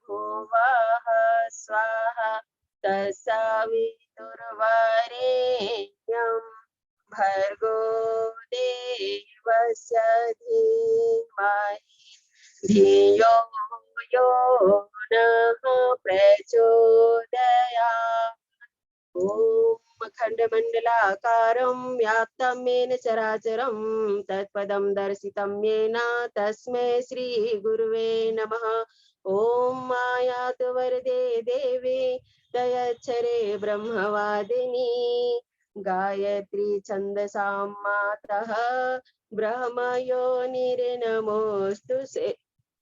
भुवः स्वाहा तत्सवितुर्वरेण्यं भर्गो देवस्य धीमहि धियो यो नः प्रचोदयात्। ॐ खण्डमण्डलाकारं व्याप्तं येन चराचरं तत्पदं दर्शितं येन तस्मै श्रीगुरुवे नमः। ॐ मायातु वरदे देवी दयच्छरे ब्रह्मवादिनी गायत्री छन्दसां मातः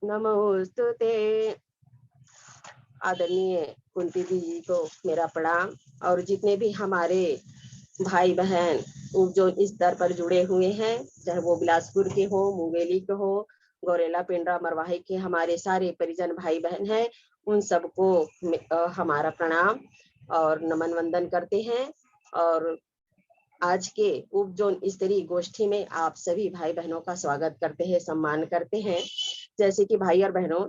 नमोस्तु ते। आदरणीय कुंती जी को मेरा प्रणाम, और जितने भी हमारे भाई बहन जो इस दर पर जुड़े हुए हैं, चाहे वो बिलासपुर के हो, मुंगेली के हो, गौरेला, पिंडरा, मरवाही के हमारे सारे परिजन भाई बहन हैं, उन सबको हमारा प्रणाम और नमन वंदन करते हैं। और आज के उपजोन स्तरीय गोष्ठी में आप सभी भाई बहनों का स्वागत करते हैं, सम्मान करते हैं। जैसे कि भाई और बहनों,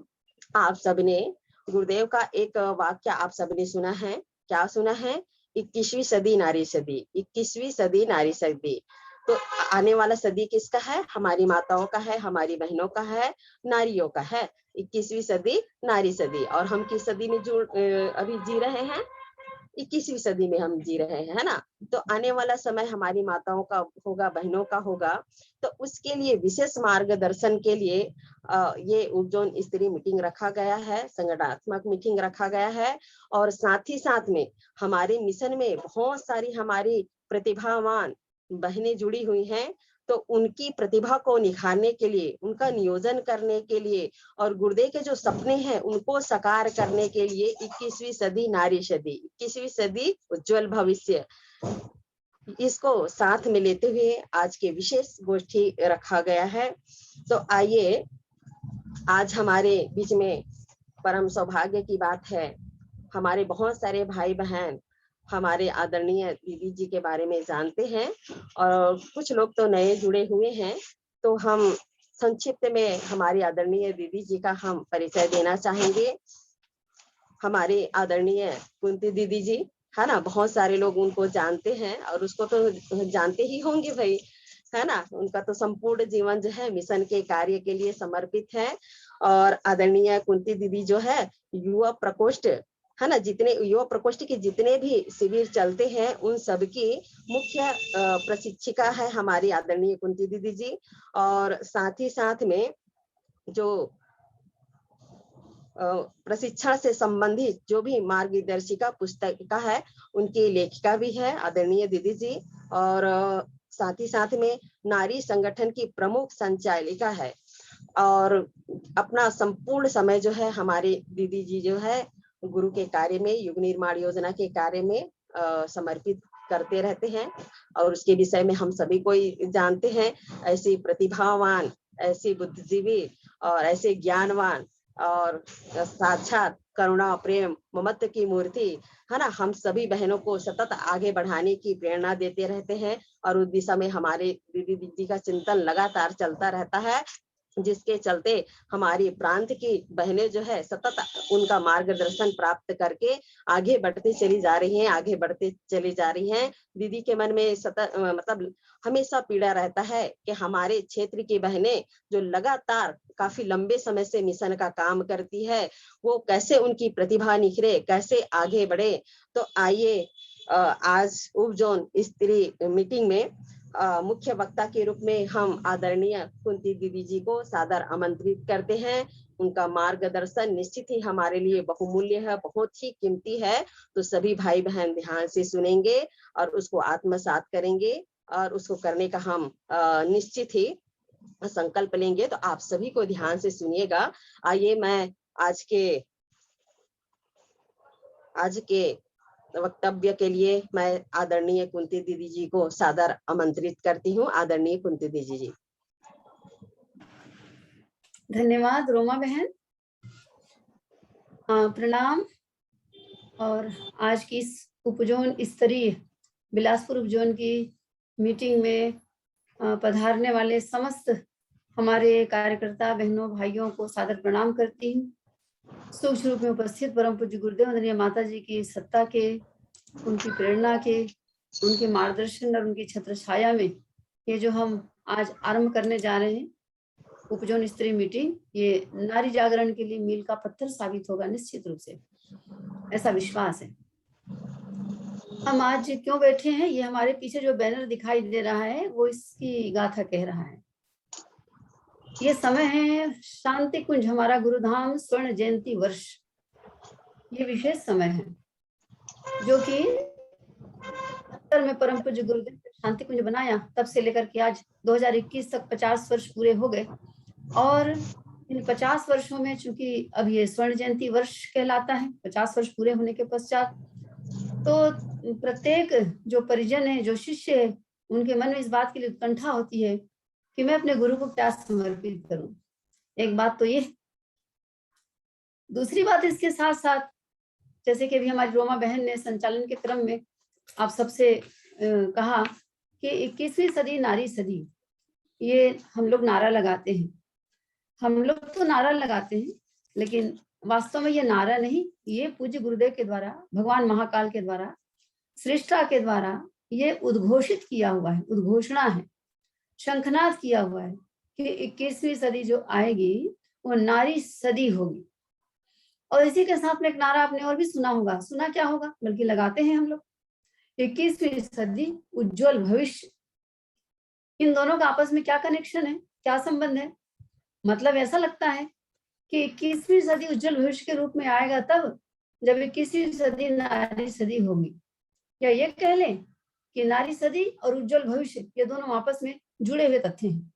आप सबने गुरुदेव का एक वाक्य आप सबने सुना है। क्या सुना है? 21वीं सदी नारी सदी, 21वीं सदी नारी सदी। तो आने वाला सदी किसका है? हमारी माताओं का है, हमारी बहनों का है, नारियों का है। 21वीं सदी नारी सदी। और हम किस सदी में अभी जी रहे हैं? 21वीं सदी में हम जी रहे हैं, है ना। तो आने वाला समय हमारी माताओं का होगा, बहनों का होगा। तो उसके लिए विशेष मार्गदर्शन के लिए ये उपजोन स्तरीय मीटिंग रखा गया है, संगठनात्मक मीटिंग रखा गया है। और साथ ही साथ में हमारे मिशन में बहुत सारी हमारी प्रतिभावान बहनें जुड़ी हुई हैं। तो उनकी प्रतिभा को निखारने के लिए, उनका नियोजन करने के लिए और गुरुदेव के जो सपने हैं उनको साकार करने के लिए 21वीं सदी नारी सदी, 21वीं सदी उज्जवल भविष्य, इसको साथ में लेते हुए आज के विशेष गोष्ठी रखा गया है। तो आइए, आज हमारे बीच में परम सौभाग्य की बात है, हमारे बहुत सारे भाई बहन हमारे आदरणीय दीदी जी के बारे में जानते हैं, और कुछ लोग तो नए जुड़े हुए हैं। तो हम संक्षिप्त में हमारी आदरणीय दीदी जी का हम परिचय देना चाहेंगे। हमारे आदरणीय कुंती दीदी जी, है ना, बहुत सारे लोग उनको जानते हैं और उसको तो जानते ही होंगे भाई, है ना। उनका तो संपूर्ण जीवन जो है मिशन के कार्य के लिए समर्पित है। और आदरणीय कुंती दीदी जो है युवा प्रकोष्ठ, है ना, जितने युवा प्रकोष्ठ के जितने भी शिविर चलते हैं उन सबकी मुख्य प्रशिक्षिका है हमारी आदरणीय कुंती दीदी जी। और साथ ही साथ में जो प्रशिक्षण से संबंधित जो भी मार्गदर्शिका पुस्तिका है उनकी लेखिका भी है आदरणीय दीदी जी। और साथ ही साथ में नारी संगठन की प्रमुख संचालिका है। और अपना संपूर्ण समय जो है हमारी दीदी जी जो है गुरु के कार्य में, युग निर्माण योजना के कार्य में समर्पित करते रहते हैं। और उसके विषय में हम सभी कोई जानते हैं। ऐसी प्रतिभावान, ऐसी बुद्धिजीवी और ऐसे ज्ञानवान और साक्षात करुणा, प्रेम, ममत्व की मूर्ति, है ना, हम सभी बहनों को सतत आगे बढ़ाने की प्रेरणा देते रहते हैं। और उस दिशा में हमारे दीदी जी का चिंतन लगातार चलता रहता है, जिसके चलते हमारी प्रांत की बहनें जो है सतत उनका मार्गदर्शन प्राप्त करके आगे बढ़ते चली जा रही हैं, आगे बढ़ते चली जा रही हैं। दीदी के मन में सतत मतलब हमेशा पीड़ा रहता है कि हमारे क्षेत्र की बहनें जो लगातार काफी लंबे समय से मिशन का काम करती है, वो कैसे उनकी प्रतिभा निखरे, कैसे आगे बढ़े। तो आइए, आज उपजोन स्तरीय मीटिंग में मुख्य वक्ता के रूप में हम आदरणीय कुंती दीदी जी को सादर आमंत्रित करते हैं। उनका मार्गदर्शन निश्चित ही हमारे लिए बहुमूल्य है, बहुत ही कीमती है। तो सभी भाई बहन ध्यान से सुनेंगे और उसको आत्मसात करेंगे, और उसको करने का हम निश्चित ही संकल्प लेंगे। तो आप सभी को ध्यान से सुनिएगा। आइए, मैं आज के वक्तव्य के लिए मैं आदरणीय कुंती दीदी जी को सादर आमंत्रित करती हूँ। आदरणीय कुंती दीदी जी। धन्यवाद रोमा बहन, प्रणाम। और आज की इस उपजोन स्तरीय बिलासपुर उपजोन की मीटिंग में पधारने वाले समस्त हमारे कार्यकर्ता बहनों भाइयों को सादर प्रणाम करती हूँ। सूक्ष्म रूप में उपस्थित परम पूज्य गुरुदेव वंदनीय माता जी की सत्ता के, उनकी प्रेरणा के, उनके मार्गदर्शन और उनकी छत्र छाया में ये जो हम आज आरंभ करने जा रहे हैं उपजोन स्त्री मीटिंग, ये नारी जागरण के लिए मील का पत्थर साबित होगा निश्चित रूप से, ऐसा विश्वास है। हम आज क्यों बैठे हैं, ये हमारे पीछे जो बैनर दिखाई दे रहा है वो इसकी गाथा कह रहा है। ये समय है शांति कुंज हमारा गुरुधाम स्वर्ण जयंती वर्ष, ये विशेष समय है जो कि में परम पूज्य गुरुदेव ने शांति कुंज बनाया, तब से लेकर के आज 2021 तक 50 वर्ष पूरे हो गए। और इन 50 वर्षों में चूंकि अब ये स्वर्ण जयंती वर्ष कहलाता है, 50 वर्ष पूरे होने के पश्चात, तो प्रत्येक जो परिजन है, जो शिष्य है, उनके मन में इस बात के लिए उत्कंठा होती है कि मैं अपने गुरु को क्या समर्पित करूं। एक बात तो ये, दूसरी बात इसके साथ साथ, जैसे कि अभी हमारी रोमा बहन ने संचालन के क्रम में आप सबसे कहा कि 21वीं सदी नारी सदी, ये हम लोग नारा लगाते हैं। हम लोग तो नारा लगाते हैं, लेकिन वास्तव में ये नारा नहीं, ये पूज्य गुरुदेव के द्वारा, भगवान महाकाल के द्वारा, सृष्टा के द्वारा ये उद्घोषित किया हुआ है, उद्घोषणा है, शंखनाद किया हुआ है कि 21वीं सदी जो आएगी वो नारी सदी होगी। और इसी के साथ में एक नारा आपने और भी सुना होगा, सुना क्या होगा बल्कि लगाते हैं हम लोग, 21वीं सदी उज्जवल भविष्य। इन दोनों का आपस में क्या कनेक्शन है, क्या संबंध है? मतलब ऐसा लगता है कि 21वीं सदी उज्जवल भविष्य के रूप में आएगा तब जब 21वीं सदी नारी सदी होगी। या ये कह लें कि नारी सदी और उज्जवल भविष्य ये दोनों आपस में जुड़े हुए तथ्य हैं।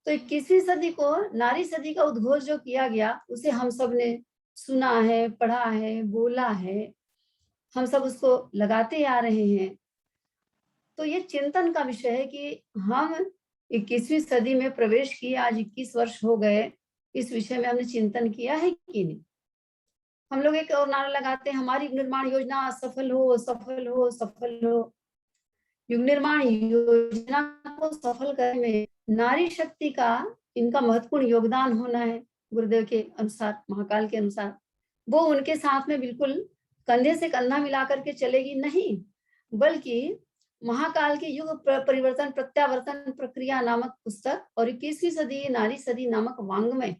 तो 21वीं सदी को नारी सदी का उद्घोष जो किया गया, उसे हम सब ने सुना है, पढ़ा है, बोला है, हम सब उसको लगाते आ रहे हैं। तो ये चिंतन का विषय है कि हम 21वीं सदी में प्रवेश किए, आज 21 वर्ष हो गए, इस विषय में हमने चिंतन किया है कि नहीं? हम लोग एक और नारा लगाते हैं, हमारी युग निर्माण योजना सफल हो, सफल हो, सफल हो। युग निर्माण योजना को सफल करने में नारी शक्ति का, इनका महत्वपूर्ण योगदान होना है गुरुदेव के अनुसार, महाकाल के अनुसार। वो उनके साथ में बिल्कुल कंधे से कंधा मिलाकर के चलेगी नहीं, बल्कि महाकाल के युग परिवर्तन प्रत्यावर्तन प्रक्रिया नामक पुस्तक और 21वीं सदी नारी सदी नामक वाङ्मय,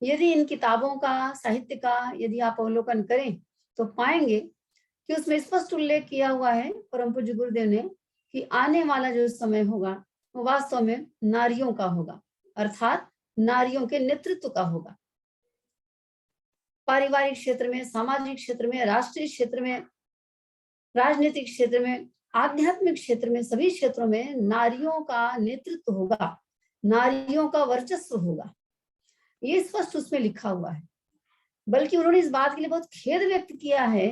यदि इन किताबों का, साहित्य का यदि आप अवलोकन करें तो पाएंगे कि उसमें स्पष्ट उल्लेख किया हुआ है परम पूज्य गुरुदेव ने कि आने वाला जो समय होगा वो वास्तव में नारियों का होगा, अर्थात नारियों के नेतृत्व का होगा। पारिवारिक क्षेत्र में, सामाजिक क्षेत्र में, राष्ट्रीय क्षेत्र में, राजनीतिक क्षेत्र में, आध्यात्मिक क्षेत्र में, सभी क्षेत्रों में नारियों का नेतृत्व होगा, नारियों का वर्चस्व होगा, ये स्पष्ट उसमें लिखा हुआ है। बल्कि उन्होंने इस बात के लिए बहुत खेद व्यक्त किया है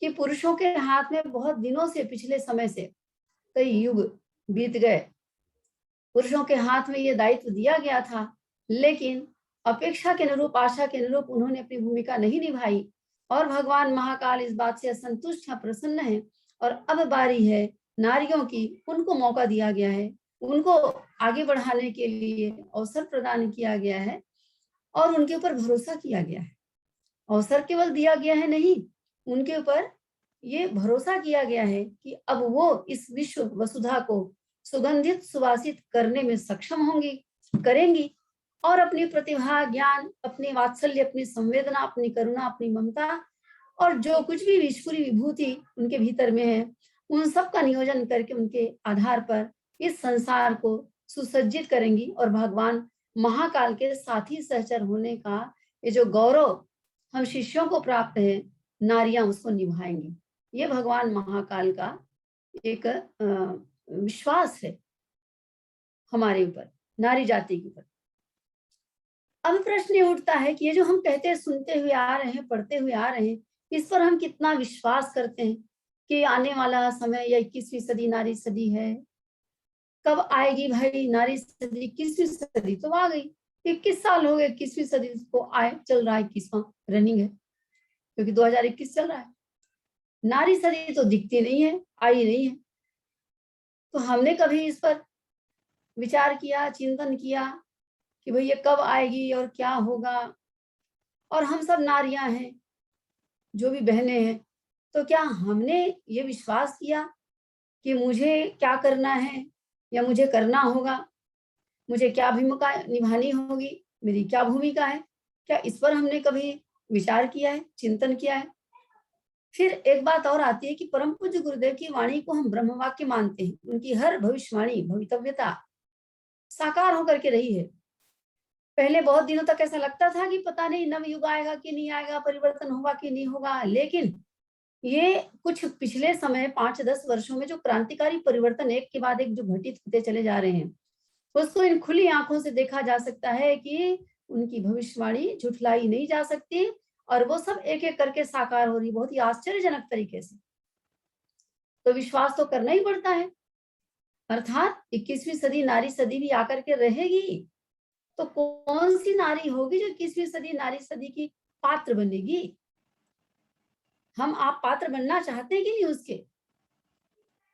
कि पुरुषों के हाथ में बहुत दिनों से, पिछले समय से कई युग बीत गए, पुरुषों के हाथ में ये दायित्व दिया गया था, लेकिन अपेक्षा के अनुरूप, आशा के अनुरूप उन्होंने अपनी भूमिका नहीं निभाई और भगवान महाकाल इस बात से असंतुष्ट है, प्रसन्न है। और अब बारी है नारियों की, उनको मौका दिया गया है, उनको आगे बढ़ाने के लिए अवसर प्रदान किया गया है और उनके ऊपर भरोसा किया गया है। अवसर केवल दिया गया है नहीं, उनके ऊपर ये भरोसा किया गया है कि अब वो इस विश्व वसुधा को सुगंधित सुवासित करने में सक्षम होंगी, करेंगी, और अपनी प्रतिभा, ज्ञान, अपनी वात्सल्य, अपनी संवेदना, अपनी करुणा, अपनी ममता और जो कुछ भी ईश्वरी विभूति उनके भीतर में है, उन सब का नियोजन करके उनके आधार पर इस संसार को सुसज्जित करेंगी और भगवान महाकाल के साथी सहचर होने का ये जो गौरव हम शिष्यों को प्राप्त है, नारियां उसको निभाएंगी। ये भगवान महाकाल का एक विश्वास है हमारे ऊपर, नारी जाति के ऊपर। अब प्रश्न ये उठता है कि ये जो हम कहते सुनते हुए आ रहे हैं, पढ़ते हुए आ रहे हैं, इस पर हम कितना विश्वास करते हैं कि आने वाला समय या 21वीं सदी नारी सदी है? कब आएगी भाई नारी सदी? 21वीं सदी तो आ गई, 21 साल हो गए 21वीं सदी को आए, चल रहा है 21वां रनिंग है, क्योंकि 2021 चल रहा है। नारी सदी तो दिखती नहीं है, आई नहीं है। तो हमने कभी इस पर विचार किया, चिंतन किया कि भाई ये कब आएगी और क्या होगा। और हम सब नारियां हैं, जो भी बहनें हैं, तो क्या हमने ये विश्वास किया कि मुझे क्या करना है या मुझे करना होगा, मुझे क्या भूमिका निभानी होगी, मेरी क्या भूमिका है, क्या इस पर हमने कभी विचार किया है, चिंतन किया है? फिर एक बात और आती है कि परम पूज्य गुरुदेव की वाणी को हम ब्रह्म वाक्य मानते हैं। उनकी हर भविष्यवाणी, भवितव्यता साकार होकर के रही है। पहले बहुत दिनों तक ऐसा लगता था कि पता नहीं नव युग आएगा कि नहीं आएगा, परिवर्तन होगा कि नहीं होगा, लेकिन ये कुछ पिछले समय 5-10 वर्षों में जो क्रांतिकारी परिवर्तन एक के बाद एक जो घटित होते चले जा रहे हैं, उसको इन खुली आंखों से देखा जा सकता है कि उनकी भविष्यवाणी झुठलाई नहीं जा सकती और वो सब एक एक करके साकार हो रही, बहुत ही आश्चर्यजनक तरीके से। तो विश्वास तो करना ही पड़ता है। अर्थात 21वीं सदी नारी सदी भी आकर के रहेगी, तो कौन सी नारी होगी जो 21वीं सदी नारी सदी की पात्र बनेगी? हम आप पात्र बनना चाहते हैं कि नहीं उसके?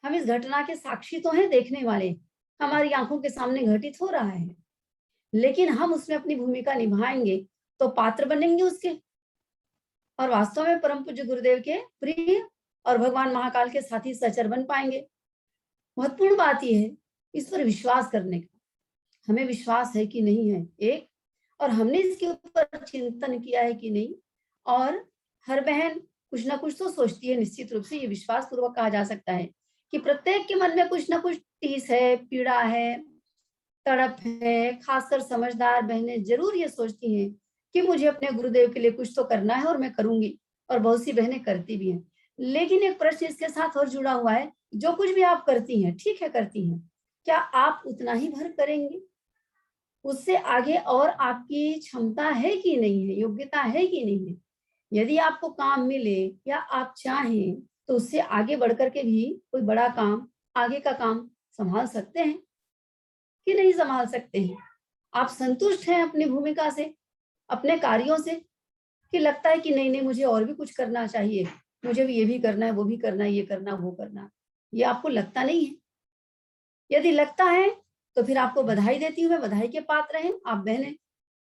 हम इस घटना के साक्षी तो हैं, देखने वाले, हमारी आंखों के सामने घटित हो रहा है, लेकिन हम उसमें अपनी भूमिका निभाएंगे तो पात्र बनेंगे उसके, और वास्तव में परम पूज्य गुरुदेव के प्रिय और भगवान महाकाल के साथी सहचर बन पाएंगे। महत्वपूर्ण बात यह है इस पर विश्वास करने का, हमें विश्वास है कि नहीं है एक, और हमने इसके ऊपर चिंतन किया है कि नहीं। और हर बहन कुछ ना कुछ तो सोचती है, निश्चित रूप से ये विश्वास पूर्वक कहा जा सकता है कि प्रत्येक के मन में कुछ ना कुछ टीस है, पीड़ा है, तड़प है। खासकर समझदार बहनें जरूर ये सोचती हैं कि मुझे अपने गुरुदेव के लिए कुछ तो करना है और मैं करूंगी, और बहुत सी बहनें करती भी हैं। लेकिन एक प्रश्न इसके साथ और जुड़ा हुआ है, जो कुछ भी आप करती हैं, ठीक है करती हैं, क्या आप उतना ही भर करेंगे? उससे आगे और आपकी क्षमता है कि नहीं है, योग्यता है कि नहीं है? यदि आपको काम मिले या आप चाहें तो उससे आगे बढ़कर के भी कोई बड़ा काम, आगे का काम संभाल सकते हैं कि नहीं संभाल सकते हैं? आप संतुष्ट हैं अपनी भूमिका से, अपने कार्यों से, कि लगता है कि नहीं नहीं मुझे और भी कुछ करना चाहिए, मुझे भी ये भी करना है, वो भी करना है, ये करना वो करना, ये आपको लगता नहीं है? यदि लगता है तो फिर आपको बधाई देती हूँ मैं, बधाई के पात्र हैं आप बहनें।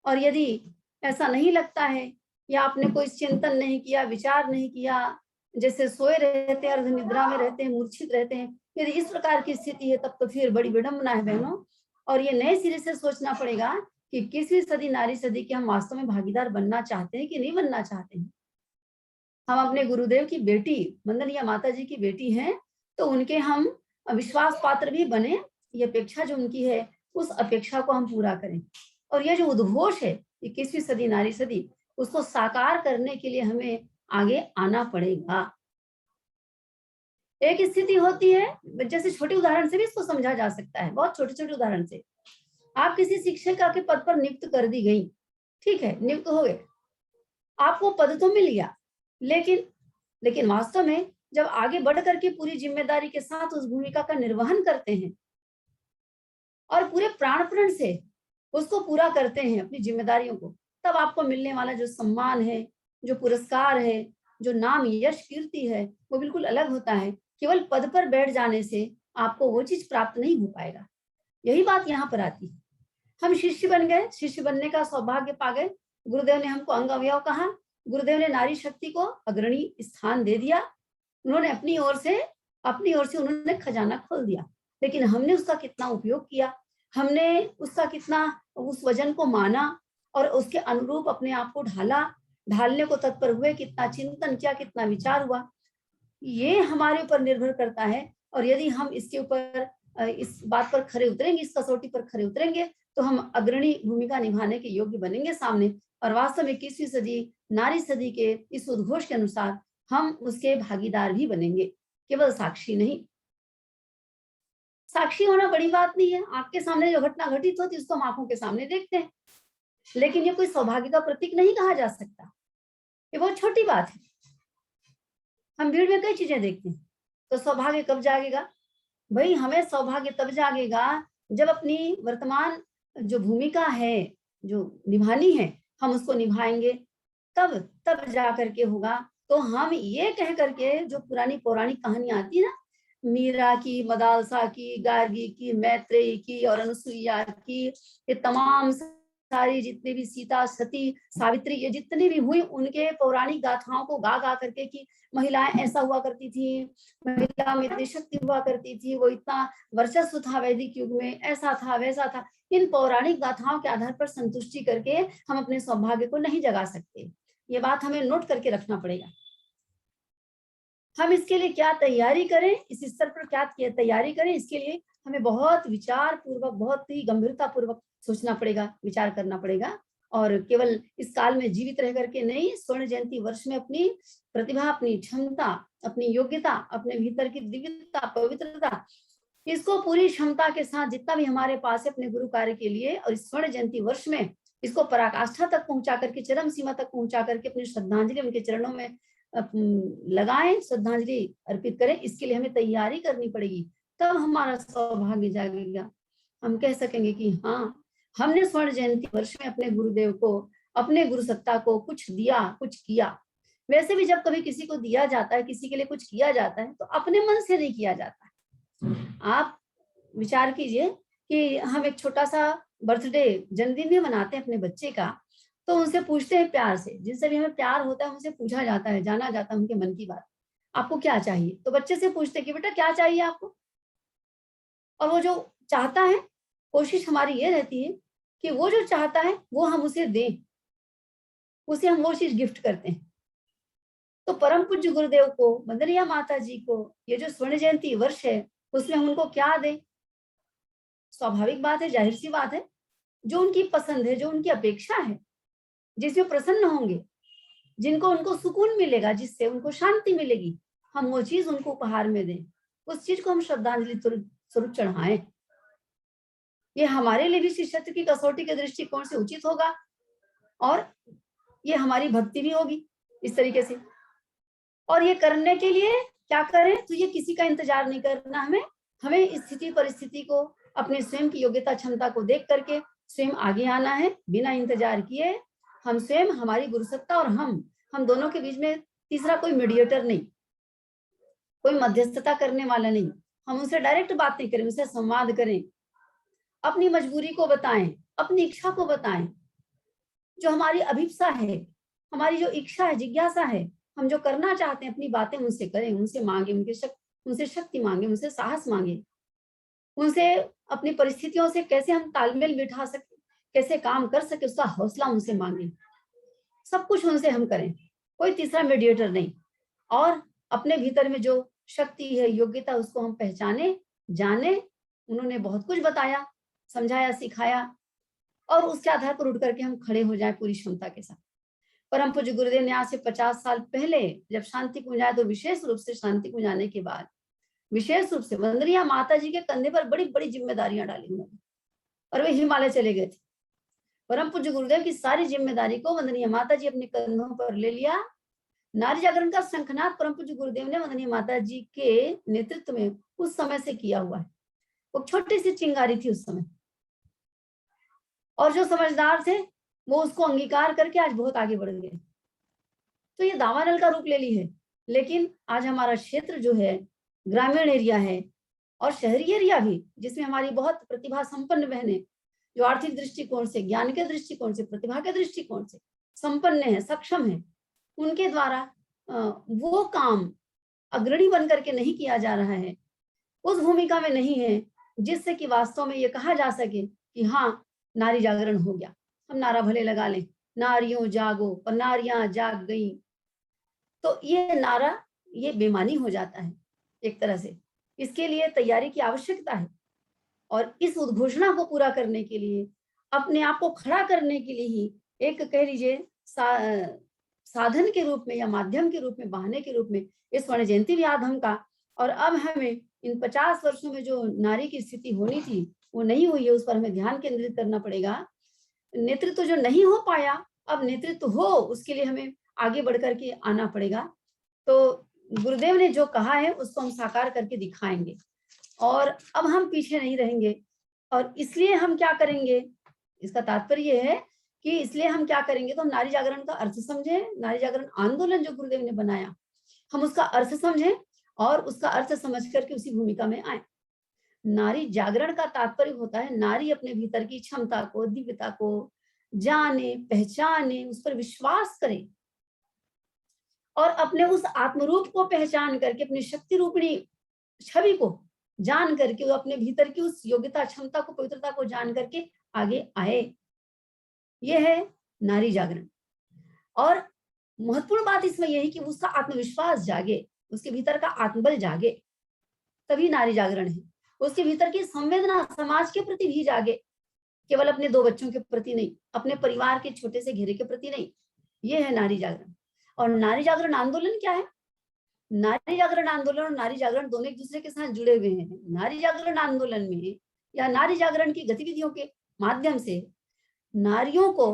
और यदि ऐसा नहीं लगता है या आपने कोई चिंतन नहीं किया, विचार नहीं किया, जैसे सोए रहते हैं, अर्ध निद्रा में रहते हैं, मूर्छित रहते हैं, यदि इस प्रकार की स्थिति है, तब तो फिर बड़ी विडंबना है बहनों। और ये नए सिरे से सोचना पड़ेगा कि 21वीं सदी नारी सदी के हम वास्तव में भागीदार बनना चाहते हैं कि नहीं बनना चाहते हैं। हम अपने गुरुदेव की बेटी, वंदनीय माता जी की बेटी हैं, तो उनके हम विश्वास पात्र भी बने, ये अपेक्षा जो उनकी है, उस अपेक्षा को हम पूरा करें। और ये जो उद्घोष है 21वीं सदी नारी सदी, उसको साकार करने के लिए हमें आगे आना पड़ेगा। एक स्थिति होती है, जैसे छोटे उदाहरण से भी इसको समझा जा सकता है, बहुत छोटे छोटे उदाहरण से। आप किसी शिक्षिका के पद पर नियुक्त कर दी गई, ठीक है, नियुक्त हो गए, आपको पद तो मिल गया, लेकिन वास्तव में जब आगे बढ़ करके पूरी जिम्मेदारी के साथ उस भूमिका का निर्वहन करते हैं और पूरे प्राणपण से उसको पूरा करते हैं अपनी जिम्मेदारियों को, तब आपको मिलने वाला जो सम्मान है, जो पुरस्कार है, जो नाम यश कीर्ति है, वो बिल्कुल अलग होता है। केवल पद पर बैठ जाने से आपको वो चीज प्राप्त नहीं हो पाएगा। यही बात यहाँ पर आती है। हम शिष्य बन गए, शिष्य बनने का सौभाग्य पा गए, गुरुदेव ने हमको अंग अवयव कहा, गुरुदेव ने नारी शक्ति को अग्रणी स्थान दे दिया, उन्होंने अपनी ओर से उन्होंने खजाना खोल दिया, लेकिन हमने उसका कितना उपयोग किया, हमने उसका कितना उस वजन को माना और उसके अनुरूप अपने आप को ढालने को तत्पर हुए, कितना चिंतन किया, कितना विचार हुआ, ये हमारे ऊपर निर्भर करता है। और यदि हम इसके ऊपर इस बात पर खरे उतरेंगे, इस कसौटी पर खरे उतरेंगे, तो हम अग्रणी भूमिका निभाने के योग्य बनेंगे सामने। और वास्तव में 21वीं सदी नारी सदी के इस उद्घोष के अनुसार हम उसके भागीदार भी बनेंगे, केवल साक्षी नहीं। साक्षी होना बड़ी बात नहीं है, आंख के सामने जो घटना घटित होती है उसको हम आंखों के सामने देखते हैं, लेकिन ये कोई सौभाग्य का प्रतीक नहीं कहा जा सकता, ये बहुत छोटी बात है। हम भीड़ में कई चीजें देखते हैं, तो सौभाग्य कब जागेगा? भाई हमें सौभाग्य तब जागेगा जब अपनी वर्तमान जो भूमिका है, जो निभानी है, हम उसको निभाएंगे, तब जा करके होगा। तो हम ये कह करके, जो पुरानी पौराणिक कहानी आती है ना, मीरा की, मदालसा की, गार्गी की, मैत्रेयी की और अनुसुईया की, ये तमाम सारी जितने भी सीता, सती, सावित्री, ये जितनी भी हुई, उनके पौराणिक गाथाओं को गा गा करके कि महिलाएं ऐसा हुआ करती थी, महिला में इतनी शक्ति हुआ करती थी, वो इतना वर्चस्व था वैदिक युग में, ऐसा था वैसा था। इन पौराणिक गाथाओं के आधार पर संतुष्टि करके हम अपने सौभाग्य को नहीं जगा सकते। ये बात हमें नोट करके रखना पड़ेगा। हम इसके लिए क्या तैयारी करें, इस स्तर पर क्या तैयारी करें, इसके लिए हमें बहुत विचार पूर्वक, बहुत ही गंभीरता पूर्वक सोचना पड़ेगा, विचार करना पड़ेगा। और केवल इस काल में जीवित रह करके नहीं, स्वर्ण जयंती वर्ष में अपनी प्रतिभा, अपनी क्षमता, अपनी योग्यता, अपने भीतर की दिव्यता, पवित्रता, इसको पूरी क्षमता के साथ जितना भी हमारे पास है अपने गुरु कार्य के लिए, और इस स्वर्ण जयंती वर्ष में इसको पराकाष्ठा तक पहुंचा करके, चरम सीमा तक पहुंचा करके अपनी श्रद्धांजलि उनके चरणों में लगाएं, श्रद्धांजलि अर्पित करें। इसके लिए हमें तैयारी करनी पड़ेगी, तब हमारा सौभाग्य जागेगा। हम कह सकेंगे कि हाँ, हमने स्वर्ण जयंती वर्ष में अपने गुरुदेव को, अपने गुरु सत्ता को कुछ दिया, कुछ किया। वैसे भी जब कभी किसी को दिया जाता है, किसी के लिए कुछ किया जाता है, तो अपने मन से नहीं किया जाता। आप विचार कीजिए कि हम एक छोटा सा बर्थडे, जन्मदिन भी मनाते हैं अपने बच्चे का, तो उनसे पूछते हैं प्यार से, जिनसे भी हमें प्यार होता है उनसे पूछा जाता है, जाना जाता है उनके मन की बात, आपको क्या चाहिए। तो बच्चे से पूछते हैं कि बेटा क्या चाहिए आपको, और वो जो चाहता है, कोशिश हमारी ये रहती है कि वो जो चाहता है वो हम उसे दें, उसे हम वो चीज गिफ्ट करते हैं। तो परम पूज्य गुरुदेव को, वंदनीय माता जी को, ये जो स्वर्ण जयंती वर्ष है, उसमें हम उनको क्या दें? स्वाभाविक बात है, जाहिर सी बात है, जो उनकी पसंद है, जो उनकी अपेक्षा है, जिसमें प्रसन्न होंगे, जिनको उनको सुकून मिलेगा, जिससे उनको शांति मिलेगी, हम वो चीज उनको उपहार में दें, उस चीज को हम श्रद्धांजलि स्वरूप चढ़ाएं। ये हमारे लिए भी शिष्यत्व की कसौटी के दृष्टिकोण से उचित होगा, और ये हमारी भक्ति भी होगी इस तरीके से। और ये करने के लिए क्या करें? तो ये किसी का इंतजार नहीं करना, हमें स्थिति परिस्थिति को, अपने स्वयं की योग्यता क्षमता को देख करके स्वयं आगे आना है, बिना इंतजार किए। हम स्वयं, हमारी गुरुसत्ता और हम दोनों के बीच में तीसरा कोई मीडिएटर नहीं, कोई मध्यस्थता करने वाला नहीं। हम उनसे डायरेक्ट बात नहीं करें, उनसे संवाद करें, अपनी मजबूरी को बताएं, अपनी इच्छा को बताएं, जो हमारी अभिप्सा है, हमारी जो इच्छा है, जिज्ञासा है, हम जो करना चाहते हैं, अपनी बातें उनसे करें, उनसे मांगे, उनसे शक्ति मांगे, उनसे साहस मांगे, उनसे अपनी परिस्थितियों से कैसे हम तालमेल बिठा सके, कैसे काम कर सके, उसका हौसला उनसे मांगे। सब कुछ उनसे हम करें, कोई तीसरा मीडिएटर नहीं। और अपने भीतर में जो शक्ति है, योग्यता, उसको हम पहचाने, जाने। उन्होंने बहुत कुछ बताया, समझाया, सिखाया, और उसके आधार पर उठ करके हम खड़े हो जाएं पूरी क्षमता के साथ। परम पूज्य गुरुदेव ने आज से 50 साल पहले जब शांति कुंज आए, तो विशेष रूप से शांति कुंज आने के बाद विशेष रूप से वंदनीय माता जी के कंधे पर बड़ी बड़ी जिम्मेदारियां डाली उन्होंने, और वे हिमालय चले गए थे। परम पूज्य गुरुदेव की सारी जिम्मेदारी को वंदनीय माता जी अपने कंधों पर ले लिया। नारी जागरण का शंखनाद परम पूज्य गुरुदेव ने वंदनीय माता जी के नेतृत्व में उस समय से किया हुआ है। वो छोटी सी चिंगारी थी उस समय, और जो समझदार थे वो उसको अंगीकार करके आज बहुत आगे बढ़ गए। तो ये दावानल का रूप ले ली है, लेकिन आज हमारा क्षेत्र जो है ग्रामीण एरिया है, और शहरी एरिया भी, जिसमें हमारी बहुत प्रतिभा संपन्न बहनें, जो आर्थिक दृष्टिकोण से, ज्ञान के दृष्टिकोण से, प्रतिभा के दृष्टिकोण से संपन्न है, सक्षम है, उनके द्वारा वो काम अग्रणी बन करके नहीं किया जा रहा है, उस भूमिका में नहीं है, जिससे कि वास्तव में ये कहा जा सके कि हाँ, नारी जागरण हो गया। हम नारा भले लगा लें, नारियों जागो, और नारियां जाग गई, तो ये नारा, ये बेमानी हो जाता है एक तरह से। इसके लिए तैयारी की आवश्यकता है, और इस उद्घोषणा को पूरा करने के लिए, अपने आप को खड़ा करने के लिए ही, एक कह लीजिए साधन के रूप में या माध्यम के रूप में, बहाने के रूप में, इस स्वर्ण जयंती भी आधम का। और अब हमें इन 50 वर्षों में जो नारी की स्थिति होनी थी वो नहीं हुई है, उस पर हमें ध्यान केंद्रित करना पड़ेगा। नेतृत्व जो नहीं हो पाया, अब नेतृत्व हो, उसके लिए हमें आगे बढ़ करके आना पड़ेगा। तो गुरुदेव ने जो कहा है उसको हम साकार करके दिखाएंगे, और अब हम पीछे नहीं रहेंगे। और इसलिए हम क्या करेंगे, इसका तात्पर्य है कि इसलिए हम क्या करेंगे, तो हम नारी जागरण का अर्थ समझें, नारी जागरण आंदोलन जो गुरुदेव ने बनाया, हम उसका अर्थ समझें, और उसका अर्थ समझ करके उसी भूमिका में आए। नारी जागरण का तात्पर्य होता है नारी अपने भीतर की क्षमता को, दिव्यता को जाने, पहचाने, उस पर विश्वास करे और अपने उस आत्मरूप को पहचान करके, अपनी शक्ति रूपिणी छवि को जान करके, वो अपने भीतर की उस योग्यता, क्षमता को, पवित्रता को जान करके आगे आए। यह है नारी जागरण। और महत्वपूर्ण बात इसमें यही कि उसका आत्मविश्वास जागे, उसके भीतर का आत्मबल जागे, तभी नारी जागरण है। उसके भीतर की संवेदना समाज के प्रति भी जागे, केवल अपने 2 बच्चों के प्रति नहीं, अपने परिवार के छोटे से घेरे के प्रति नहीं। ये है नारी जागरण। और नारी जागरण आंदोलन क्या है? नारी जागरण आंदोलन और नारी जागरण दोनों एक दूसरे के साथ जुड़े हुए हैं। नारी जागरण आंदोलन में या नारी जागरण की गतिविधियों के माध्यम से नारियों को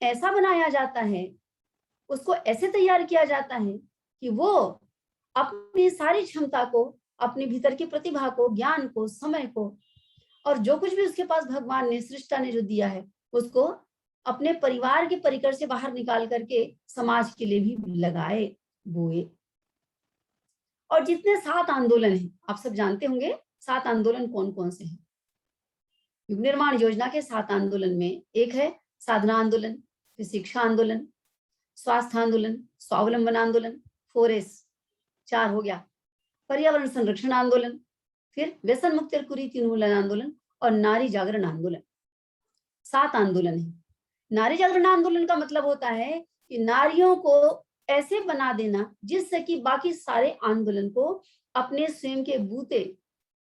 ऐसा बनाया जाता है, उसको ऐसे तैयार किया जाता है कि वो अपनी सारी क्षमता को, अपने भीतर की प्रतिभा को, ज्ञान को, समय को और जो कुछ भी उसके पास भगवान ने, सृष्टा ने जो दिया है, उसको अपने परिवार के परिकर से बाहर निकाल करके समाज के लिए भी लगाए, बोए। और जितने 7 आंदोलन हैं, आप सब जानते होंगे 7 आंदोलन कौन कौन से हैं। युग निर्माण योजना के 7 आंदोलन में एक है साधना आंदोलन, फिर शिक्षा आंदोलन, स्वास्थ्य आंदोलन, स्वावलंबन आंदोलन, 4S 4 हो गया, पर्यावरण संरक्षण आंदोलन, फिर व्यसन मुक्त कुरीति उन्मूलन आंदोलन और नारी जागरण आंदोलन। 7 आंदोलन है। नारी जागरण आंदोलन का मतलब होता है कि नारियों को ऐसे बना देना जिससे कि बाकी सारे आंदोलन को अपने स्वयं के बूते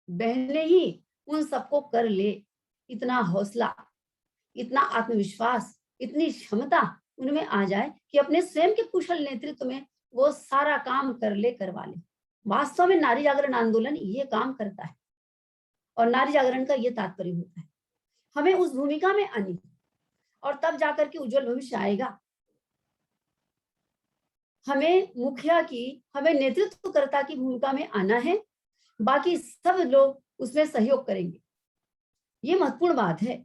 बहने ही उन सबको कर ले। इतना हौसला, इतना आत्मविश्वास, इतनी क्षमता उनमें आ जाए कि अपने स्वयं के कुशल नेतृत्व में वो सारा काम कर ले, करवा ले। वास्तव में नारी जागरण आंदोलन ये काम करता है और नारी जागरण का ये तात्पर्य होता है। हमें उस भूमिका में आनी और तब जाकर के उज्जवल भविष्य आएगा। हमें मुखिया की, हमें नेतृत्वकर्ता की भूमिका में आना है, बाकी सब लोग उसमें सहयोग करेंगे। ये महत्वपूर्ण बात है।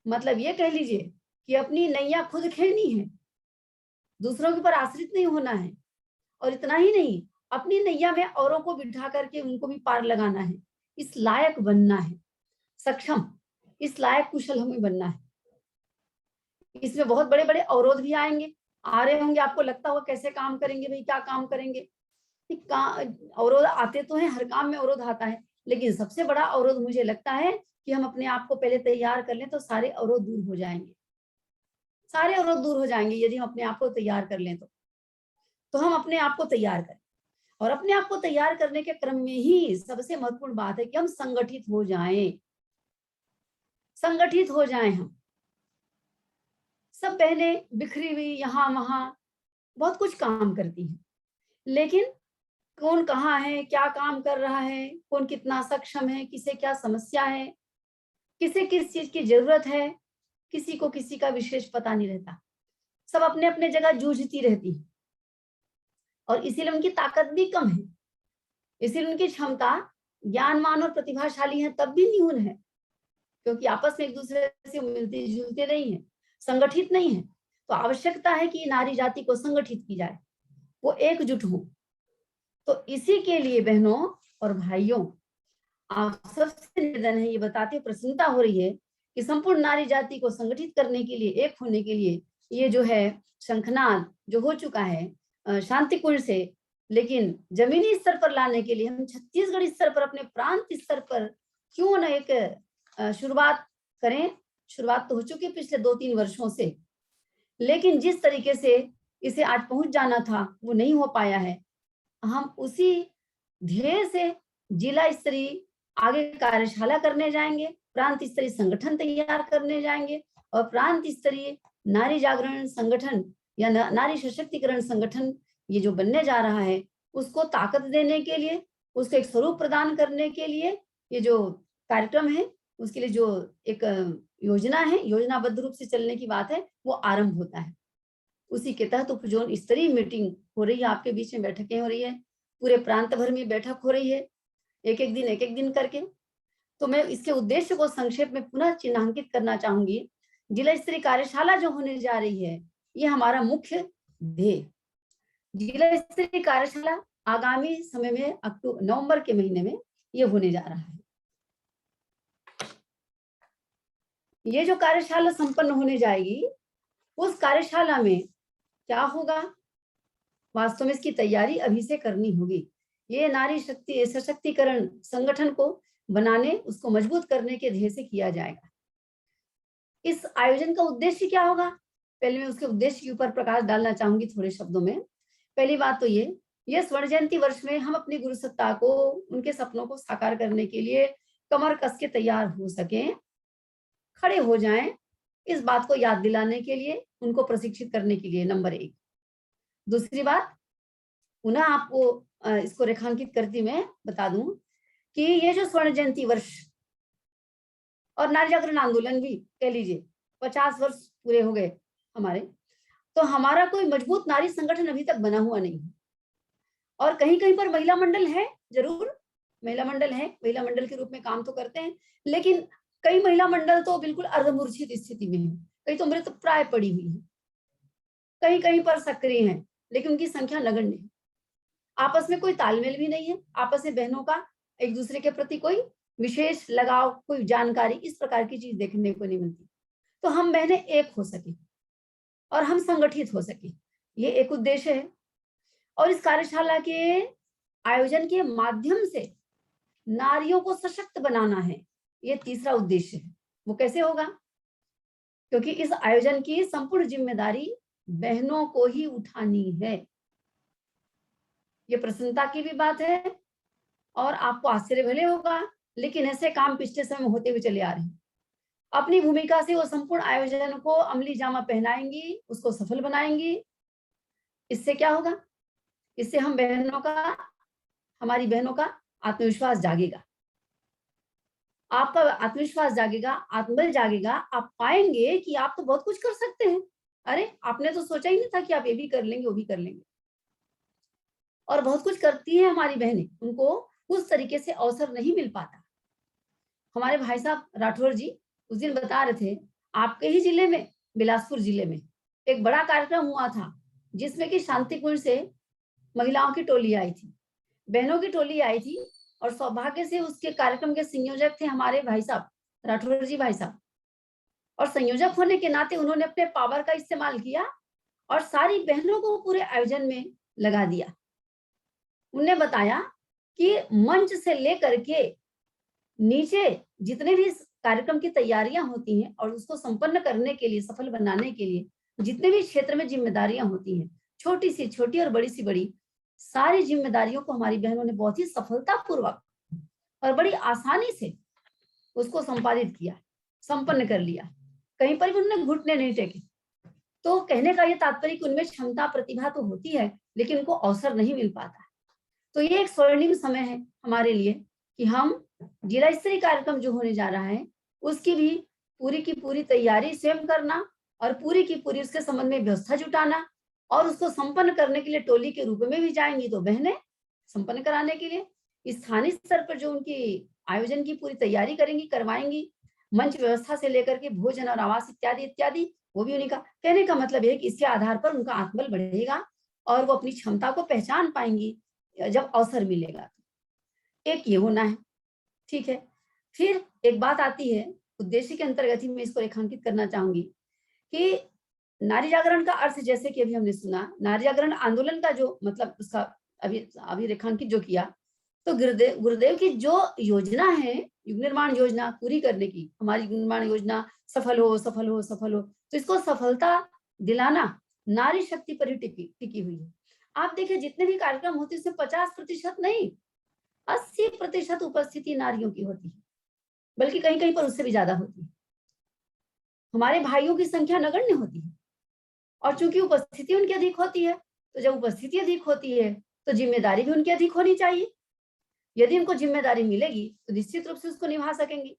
मतलब ये कह लीजिए कि अपनी नैया खुद खेलनी है, दूसरों के ऊपर आश्रित नहीं होना है। और इतना ही नहीं, अपनी नैया में औरों को बिठा करके उनको भी पार लगाना है। इस लायक बनना है, सक्षम, इस लायक कुशल हमें बनना है। इसमें बहुत बड़े बड़े अवरोध भी आएंगे, आ रहे होंगे, आपको लगता होगा कैसे काम करेंगे भाई, क्या काम करेंगे। अवरोध आते तो हैं, हर काम में अवरोध आता है, लेकिन सबसे बड़ा अवरोध मुझे लगता है कि हम अपने आप को पहले तैयार कर लें तो सारे अवरोध दूर हो जाएंगे। सारे अवरोध दूर हो जाएंगे यदि हम अपने आप को तैयार कर लें तो हम अपने आप को तैयार करें। और अपने आप को तैयार करने के क्रम में ही सबसे महत्वपूर्ण बात है कि हम संगठित हो जाएं। संगठित हो जाएं हम। सब बहनें बिखरी हुई यहाँ वहां बहुत कुछ काम करती हैं, लेकिन कौन कहाँ है, क्या काम कर रहा है, कौन कितना सक्षम है, किसे क्या समस्या है, किसे किस चीज की जरूरत है, किसी को किसी का विशेष पता नहीं रहता। सब अपने अपने जगह जूझती रहती है और इसीलिए उनकी ताकत भी कम है, इसीलिए उनकी क्षमता, ज्ञानवान और प्रतिभाशाली है तब भी न्यून है, क्योंकि आपस में एक दूसरे से मिलते जुलते नहीं है, संगठित नहीं है। तो आवश्यकता है कि नारी जाति को संगठित की जाए, वो एकजुट हो। तो इसी के लिए बहनों और भाइयों, आप सबसे निवेदन है, ये बताते प्रसन्नता हो रही है कि संपूर्ण नारी जाति को संगठित करने के लिए, एक होने के लिए ये जो है शंखनाद जो हो चुका है शांतिकुंज से, लेकिन जमीनी स्तर पर लाने के लिए हम छत्तीसगढ़ स्तर पर, अपने प्रांत स्तर पर क्यों न एक शुरुआत करें। शुरुआत तो हो चुकी है पिछले 2-3 वर्षों से, लेकिन जिस तरीके से इसे आज पहुंच जाना था वो नहीं हो पाया है। हम उसी ध्येय से जिला स्तरीय आगे कार्यशाला करने जाएंगे, प्रांत स्तरीय संगठन तैयार करने जाएंगे और प्रांत स्तरीय नारी जागरण संगठन या नारी सशक्तिकरण संगठन ये जो बनने जा रहा है उसको ताकत देने के लिए, उसको एक स्वरूप प्रदान करने के लिए ये जो कार्यक्रम है, उसके लिए जो एक योजना है, योजनाबद्ध रूप से चलने की बात है, वो आरंभ होता है। उसी के तहत उपजोन स्तरीय मीटिंग हो रही है, आपके बीच में बैठकें हो रही है, पूरे प्रांत भर में बैठक हो रही है, एक एक दिन करके। तो मैं इसके उद्देश्य को संक्षेप में पुनः चिन्हांकित करना चाहूंगी। जिला स्तरीय कार्यशाला जो होने जा रही है, ये हमारा मुख्य ध्येय। जिला स्तरीय कार्यशाला आगामी समय में नवंबर के महीने में ये होने जा रहा है। ये जो कार्यशाला संपन्न होने जाएगी, उस कार्यशाला में क्या होगा, वास्तव में इसकी तैयारी अभी से करनी होगी। ये नारी शक्ति सशक्तिकरण संगठन को बनाने, उसको मजबूत करने के ध्येय से किया जाएगा। इस आयोजन का उद्देश्य क्या होगा, पहले मैं उसके उद्देश्य के ऊपर प्रकाश डालना चाहूंगी थोड़े शब्दों में। पहली बात तो ये स्वर्ण जयंती वर्ष में हम अपनी गुरु सत्ता को, उनके सपनों को साकार करने के लिए कमर कस के तैयार हो सकें, खड़े हो जाएं, इस बात को याद दिलाने के लिए, उनको प्रशिक्षित करने के लिए, नंबर 1। दूसरी बात, पुनः आपको इसको रेखांकित करती मैं बता दूं कि ये जो स्वर्ण जयंती वर्ष और नारी जागरण आंदोलन भी कह लीजिए 50 वर्ष पूरे हो गए हमारे, तो हमारा कोई मजबूत नारी संगठन अभी तक बना हुआ नहीं है। और कहीं कहीं पर महिला मंडल है, जरूर महिला मंडल है, महिला मंडल के रूप में काम तो करते हैं, लेकिन कई महिला मंडल तो बिल्कुल अर्धमूर्छित स्थिति में है, कई तो मृत प्राय पड़ी हुई है, कहीं कहीं पर सक्रिय हैं, लेकिन उनकी संख्या नगण्य है। आपस में कोई तालमेल भी नहीं है, आपस में बहनों का एक दूसरे के प्रति कोई विशेष लगाव, कोई जानकारी, इस प्रकार की चीज देखने को नहीं मिलती। तो हम बहनें एक हो सके और हम संगठित हो सके, ये एक उद्देश्य है। और इस कार्यशाला के आयोजन के माध्यम से नारियों को सशक्त बनाना है, ये तीसरा उद्देश्य है। वो कैसे होगा, क्योंकि इस आयोजन की संपूर्ण जिम्मेदारी बहनों को ही उठानी है। ये प्रसन्नता की भी बात है, और आपको आश्चर्य भले होगा, लेकिन ऐसे काम पिछले समय में होते हुए चले आ रहे हैं। अपनी भूमिका से वो संपूर्ण आयोजन को अमली जामा पहनाएंगी, उसको सफल बनाएंगी। इससे क्या होगा, इससे हमारी बहनों का आत्मविश्वास जागेगा, आपका आत्मविश्वास जागेगा, आत्मबल जागेगा। आप पाएंगे कि आप तो बहुत कुछ कर सकते हैं। अरे, आपने तो सोचा ही नहीं था कि आप ये भी कर लेंगे, वो भी कर लेंगे। और बहुत कुछ करती हैं हमारी बहनें, उनको उस तरीके से अवसर नहीं मिल पाता। हमारे भाई साहब राठौर जी उस दिन बता रहे थे, आपके ही जिले में, बिलासपुर जिले में एक बड़ा कार्यक्रम हुआ था, जिसमें कि शांतिकुंज से महिलाओं की टोली आई थी, बहनों की टोली आई थी, और सौभाग्य से उसके कार्यक्रम के संयोजक थे हमारे भाई साहब राठौर जी भाई साहब। और संयोजक होने के नाते उन्होंने अपने पावर का इस्तेमाल किया और सारी बहनों को पूरे आयोजन में लगा दिया। उन्होंने बताया कि मंच से लेकर के नीचे जितने भी कार्यक्रम की तैयारियां होती हैं और उसको संपन्न करने के लिए, सफल बनाने के लिए जितने भी क्षेत्र में जिम्मेदारियां होती हैं, छोटी सी छोटी और बड़ी सी बड़ी, सारी जिम्मेदारियों को हमारी बहनों ने बहुत ही सफलतापूर्वक और बड़ी आसानी से उसको संपादित किया, संपन्न कर लिया। कहीं पर भी उन्होंने घुटने नहीं टेके। तो कहने का ये तात्पर्य कि उनमें क्षमता, प्रतिभा तो होती है, लेकिन उनको अवसर नहीं मिल पाता। तो ये एक स्वर्णिम समय है हमारे लिए कि हम जिला स्तरीय कार्यक्रम जो होने जा रहा है, उसकी भी पूरी की पूरी तैयारी स्वयं करना और पूरी की पूरी उसके संबंध में व्यवस्था जुटाना, और उसको संपन्न करने के लिए टोली के रूप में भी जाएंगी तो बहनें संपन्न कराने के लिए स्थानीय स्तर पर जो उनकी आयोजन की पूरी तैयारी करेंगी, करवाएंगी, मंच व्यवस्था से लेकर के भोजन और आवास इत्यादि इत्यादि, वो भी उन्हीं का। कहने का मतलब है कि इसके आधार पर उनका आत्मबल बढ़ेगा और वो अपनी क्षमता को पहचान पाएंगी जब अवसर मिलेगा। एक ये होना है, ठीक है। फिर एक बात आती है, उद्देश्य के अंतर्गत ही मैं इसको रेखांकित करना चाहूंगी कि नारी जागरण का अर्थ, जैसे कि अभी हमने सुना, नारी जागरण आंदोलन का जो मतलब उसका अभी रेखांकित जो किया, तो गुरुदेव की जो योजना है, युग निर्माण योजना पूरी करने की, हमारी युग निर्माण योजना सफल हो सफल हो सफल हो, तो इसको सफलता दिलाना नारी शक्ति पर ही टिकी हुई है। आप देखिए जितने भी कार्यक्रम होते हैं उसमें 50% नहीं, 80% उपस्थिति नारियों की होती है, बल्कि कहीं कहीं पर उससे भी ज्यादा होती है। हमारे भाइयों की संख्या नगण्य होती है, और चूंकि उपस्थिति उनकी अधिक होती है, तो जब उपस्थिति अधिक होती है तो जिम्मेदारी भी उनकी अधिक होनी चाहिए। यदि उनको जिम्मेदारी मिलेगी तो निश्चित रूप से उसको निभा सकेंगी।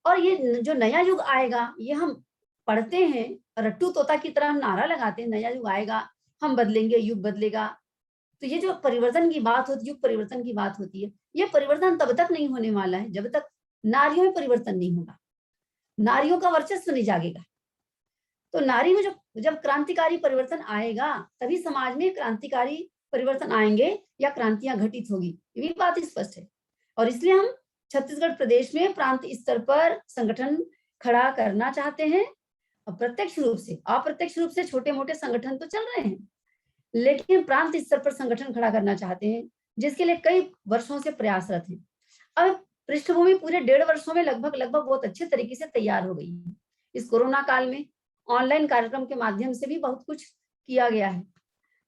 और ये जो नया युग आएगा, ये हम पढ़ते हैं, रट्टू तोता की तरह हम नारा लगाते हैं, नया युग आएगा, हम बदलेंगे, युग बदलेगा। तो ये जो परिवर्तन की बात होती है, युग परिवर्तन की बात होती है, ये परिवर्तन तब तक नहीं होने वाला है जब तक नारियों में परिवर्तन नहीं होगा, नारियों का वर्चस्व नहीं जागेगा। तो नारी में जब क्रांतिकारी परिवर्तन आएगा, तभी समाज में क्रांतिकारी परिवर्तन आएंगे या क्रांतियां घटित होगी, ये भी बात स्पष्ट है। और इसलिए हम छत्तीसगढ़ प्रदेश में प्रांत स्तर पर संगठन खड़ा करना चाहते हैं। प्रत्यक्ष रूप से, अप्रत्यक्ष रूप से छोटे मोटे संगठन तो चल रहे हैं, लेकिन प्रांत स्तर पर संगठन खड़ा करना चाहते हैं, जिसके लिए कई वर्षों से प्रयासरत हैं। अब पृष्ठभूमि पूरे 1.5 वर्षों में लगभग बहुत अच्छे तरीके से तैयार हो गई है। इस कोरोना काल में ऑनलाइन कार्यक्रम के माध्यम से भी बहुत कुछ किया गया है,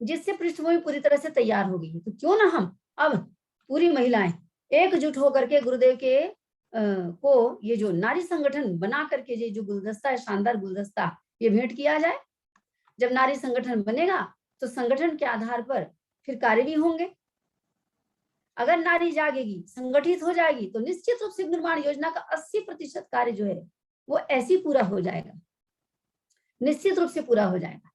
जिससे पृष्ठभूमि पूरी तरह से तैयार हो गई है। तो क्यों ना हम अब पूरी महिलाएं एकजुट होकर के गुरुदेव के को ये जो नारी संगठन बना करके ये जो गुलदस्ता है, शानदार गुलदस्ता, ये भेंट किया जाए। जब नारी संगठन बनेगा तो संगठन के आधार पर फिर कार्य भी होंगे। अगर नारी जागेगी, संगठित हो जाएगी, तो निश्चित रूप से निर्माण योजना का 80% कार्य जो है वो ऐसे पूरा हो जाएगा, निश्चित रूप से पूरा हो जाएगा।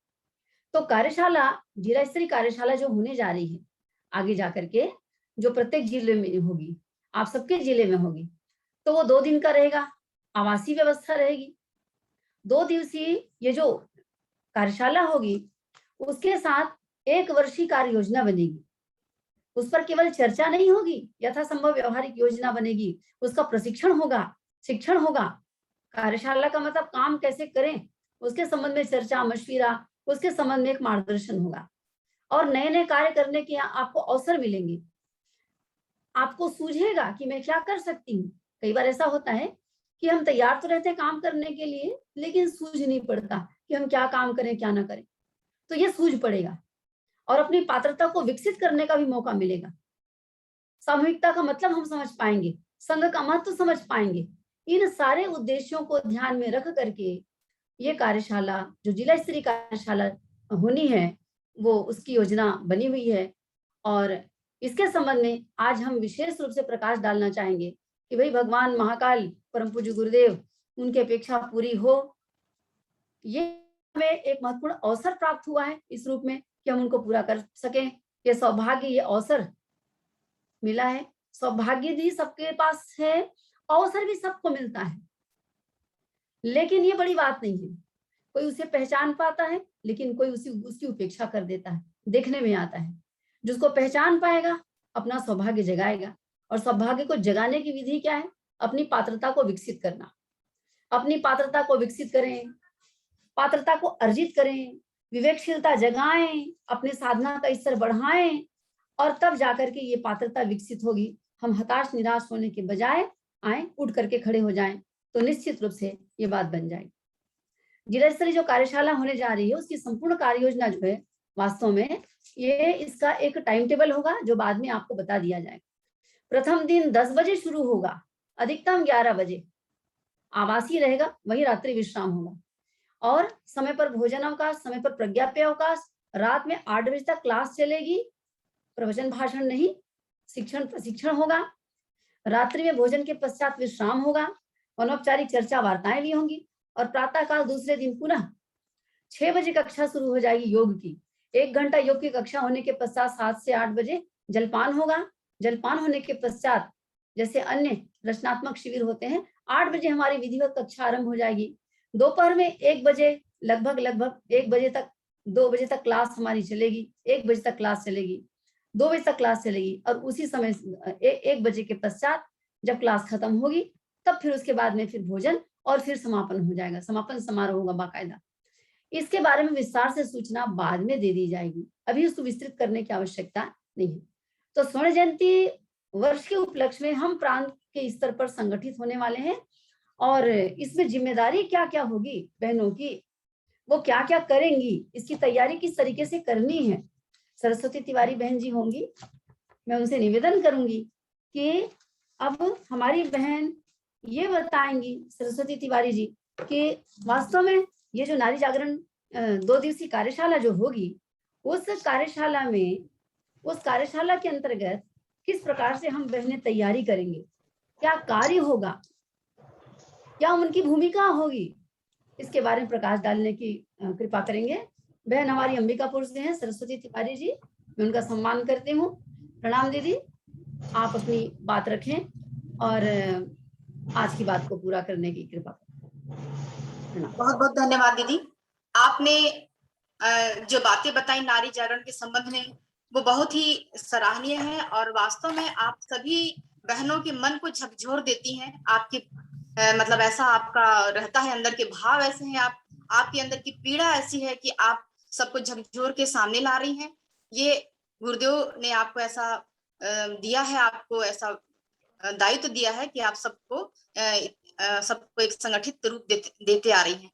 तो कार्यशाला, जिला स्तरीय कार्यशाला जो होने जा रही है आगे जाकर के, जो प्रत्येक जिले में होगी, आप सबके जिले में होगी, तो वो 2 दिन का रहेगा, आवासीय व्यवस्था रहेगी। 2 दिवसीय ये जो कार्यशाला होगी, उसके साथ 1 वर्षीय कार्य योजना बनेगी। उस पर केवल चर्चा नहीं होगी, यथासंभव व्यवहारिक योजना बनेगी, उसका प्रशिक्षण होगा, शिक्षण होगा। कार्यशाला का मतलब काम कैसे करें, उसके संबंध में चर्चा मशविरा, उसके संबंध में एक मार्गदर्शन होगा, और नए नए कार्य करने के आपको अवसर मिलेंगे। आपको सूझेगा कि मैं क्या कर सकती हूँ। कई बार ऐसा होता है कि हम तैयार तो रहते हैं काम करने के लिए, लेकिन सूझ नहीं पड़ता कि हम क्या काम करें क्या ना करें। तो ये सूझ पड़ेगा और अपनी पात्रता को विकसित करने का भी मौका मिलेगा। सामूहिकता का मतलब हम समझ पाएंगे, संघ का महत्व समझ पाएंगे। इन सारे उद्देश्यों को ध्यान में रख करके ये कार्यशाला, जो जिला स्तरीय कार्यशाला होनी है, वो उसकी योजना बनी हुई है। और इसके संबंध में आज हम विशेष रूप से प्रकाश डालना चाहेंगे कि भाई भगवान महाकाल परम पूज्य गुरुदेव, उनकी अपेक्षा पूरी हो। ये हमें एक महत्वपूर्ण अवसर प्राप्त हुआ है इस रूप में कि हम उनको पूरा कर सकें। ये सौभाग्य, ये अवसर मिला है। सौभाग्य भी सबके पास है, अवसर भी सबको मिलता है, लेकिन ये बड़ी बात नहीं है। कोई उसे पहचान पाता है, लेकिन कोई उसकी उपेक्षा कर देता है। देखने में आता है, जिसको पहचान पाएगा अपना सौभाग्य जगाएगा। और सौभाग्य को जगाने की विधि क्या है? अपनी पात्रता को विकसित करना। अपनी पात्रता को विकसित करें, पात्रता को अर्जित करें, विवेकशीलता जगाएं, अपने साधना का स्तर बढ़ाएं, और तब जाकर के ये पात्रता विकसित होगी। हम हताश निराश होने के बजाय आए, उठ करके खड़े हो जाएं, तो निश्चित रूप से ये बात बन जाएगी। जिला स्तरीय जो कार्यशाला होने जा रही है, उसकी संपूर्ण कार्य योजना जो है, वास्तव में ये इसका एक टाइम टेबल होगा जो बाद में आपको बता दिया जाएगा। प्रथम दिन 10 बजे शुरू होगा, अधिकतम 11 बजे आवासीय रहेगा, वही रात्रि विश्राम होगा। और समय पर भोजन अवकाश, समय पर प्रज्ञा पेय अवकाश, रात में 8 बजे तक क्लास चलेगी। प्रवचन भाषण नहीं, शिक्षण प्रशिक्षण होगा। रात्रि में भोजन के पश्चात विश्राम होगा, अनौपचारिक चर्चा वार्ताएं भी होंगी। और प्रातःकाल दूसरे दिन पुनः 6 बजे कक्षा शुरू हो जाएगी योग की। 1 घंटा योग की कक्षा होने के पश्चात 7 से 8 बजे जलपान होगा। जलपान होने के पश्चात जैसे अन्य रचनात्मक शिविर होते हैं, 8 बजे हमारी विधिवत कक्षा आरंभ हो जाएगी। दोपहर में 1 बजे लगभग 1 बजे तक, 2 बजे तक क्लास हमारी चलेगी। 1 बजे तक क्लास चलेगी, 2 बजे तक क्लास चलेगी। और उसी समय 1 बजे के पश्चात जब क्लास खत्म होगी, तब फिर उसके बाद में फिर भोजन और फिर समापन हो जाएगा। समापन समारोह होगा बाकायदा। इसके बारे में विस्तार से सूचना बाद में दे दी जाएगी, अभी उसको विस्तृत करने की आवश्यकता नहीं है। तो स्वर्ण जयंती वर्ष के उपलक्ष्य में हम प्रांत के स्तर पर संगठित होने वाले हैं, और इसमें जिम्मेदारी क्या क्या होगी बहनों की, वो क्या क्या करेंगी, इसकी तैयारी किस तरीके से करनी है। सरस्वती तिवारी बहन जी होंगी, मैं उनसे निवेदन करूंगी कि अब हमारी बहन ये बताएंगी, सरस्वती तिवारी जी, कि वास्तव में ये जो नारी जागरण 2 दिवसीय कार्यशाला जो होगी, उस कार्यशाला के अंतर्गत किस प्रकार से हम बहनें तैयारी करेंगे, क्या कार्य होगा, क्या उनकी भूमिका होगी, इसके बारे में प्रकाश डालने की कृपा करेंगे। बहन हमारी अंबिकापुर से हैं, सरस्वती तिवारी जी, मैं उनका सम्मान करती हूँ। प्रणाम दीदी, आप अपनी बात रखें और आज की बात को पूरा करने की कृपा करें। बहुत बहुत धन्यवाद दीदी। आपने जो बातें बताई नारी जागरण के संबंध में, वो बहुत ही सराहनीय है और वास्तव में आप सभी बहनों के मन को झकझोर देती हैं। आपके मतलब ऐसा आपका रहता है, अंदर के भाव ऐसे हैं, आपके अंदर की पीड़ा ऐसी है कि आप सबको झकझोर के सामने ला रही हैं। ये गुरुदेव ने आपको ऐसा दिया है, आपको ऐसा दायित्व दिया है कि आप सबको एक संगठित रूप देते आ रही हैं।